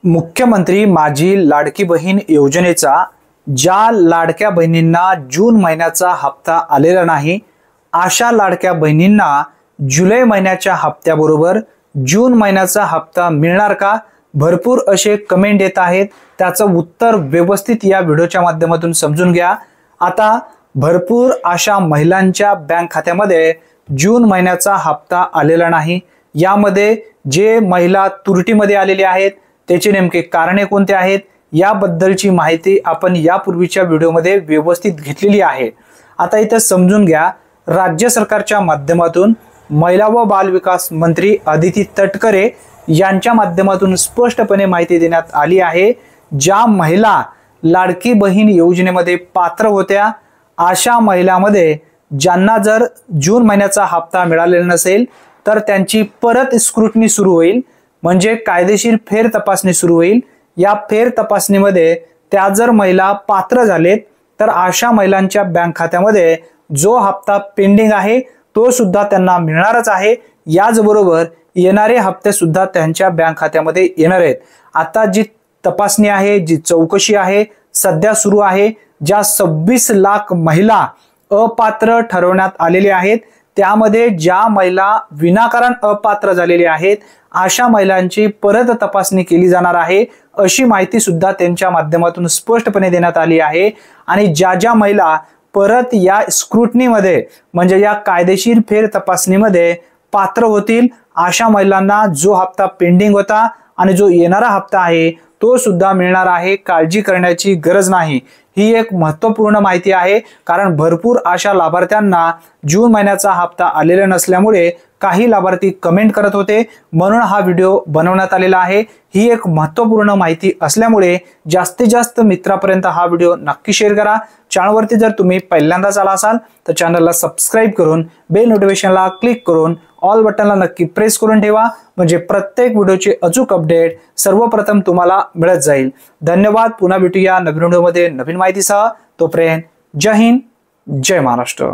मुख्यमंत्री माझी लाडकी बहीण योजनेचा ज्या लाडक्या बहिणींना जून महिन्याचा हप्ता आलेला नाही अशा लाडक्या बहिणींना जुलै महिन्याच्या हप्त्याबरोबर जून महिन्याचा हप्ता मिळणार का? भरपूर असे कमेंट येत आहेत, त्याचं उत्तर व्यवस्थित या व्हिडिओच्या माध्यमातून समजून घ्या। आता भरपूर अशा महिलांच्या बँक खात्यामध्ये जून महिन्याचा हप्ता आलेला नाही। यामध्ये जे महिला तुरटीमध्ये आलेले आहेत त्याचे नेमके कारणे कोणते आहेत याबद्दलची माहिती आपण यापूर्वीच्या व्हिडिओमध्ये व्यवस्थित घेतलेली आहे। आता इथे समजून घ्या, राज्य सरकारच्या माध्यमातून महिला व बाल विकास मंत्री अदिती तटकरे यांच्या माध्यमातून स्पष्टपणे माहिती देण्यात आली आहे। ज्या महिला लाडकी बहीण योजनेमध्ये पात्र होत्या अशा महिलांमध्ये ज्यांना जर जून महिन्याचा हप्ता मिळालेला नसेल तर त्यांची परत स्क्रुटनी सुरू होईल, म्हणजे कायदेशीर फेर तपासणी सुरू होईल। या फेर तपासणीमध्ये त्या जर महिला पात्र झालेत तर अशा महिलांच्या बँक खात्यामध्ये जो हप्ता पेंडिंग आहे तो सुद्धा त्यांना मिळणारच आहे। याचबरोबर येणारे हप्ते सुद्धा त्यांच्या बँक खात्यामध्ये येणार आहेत। आता जी तपासणी आहे, जी चौकशी आहे सध्या सुरू आहे, ज्या 26 लाख महिला अपात्र ठरवण्यात आलेले आहेत त्यामध्ये ज्या महिला विनाकारण अपात्र झालेले आहेत अशा महिलांची परत तपासणी केली जाणार आहे, अशी माहिती सुद्धा त्यांच्या माध्यमातून स्पष्टपणे देण्यात आली आहे। आणि ज्या ज्या महिला परत या स्क्रुटनीमध्ये म्हणजे या कायदेशीर फेर तपासणीमध्ये पात्र होतील अशा महिलांना जो हप्ता पेंडिंग होता आणि जो येणारा हप्ता आहे तो सुद्धा मिळणार आहे। काळजी करण्याची गरज नाही। ही एक महत्त्वपूर्ण माहिती आहे, कारण भरपूर अशा लाभार्थ्यांना जून महिन्याचा हप्ता आलेला नसल्यामुळे काही लाभार्थी कमेंट करत होते, म्हणून हा व्हिडिओ बनवण्यात आलेला आहे। ही एक महत्त्वपूर्ण माहिती असल्यामुळे जास्तीत जास्त मित्रांपर्यंत हा व्हिडिओ नक्की शेअर करा। चॅनलवरती जर तुम्ही पहिल्यांदाच आला असाल तर चॅनलला सबस्क्राइब करून बेल नोटिफिकेशनला क्लिक करून ऑल बटनला नक्की प्रेस करून ठेवा, म्हणजे प्रत्येक व्हिडिओचे अचूक अपडेट सर्वप्रथम तुम्हाला मिळत जाईल। धन्यवाद। पुन्हा भेटूया नवीन व्हिडिओमध्ये नवीन माहितीसह। तोपर्यंत जय हिंद, जय महाराष्ट्र।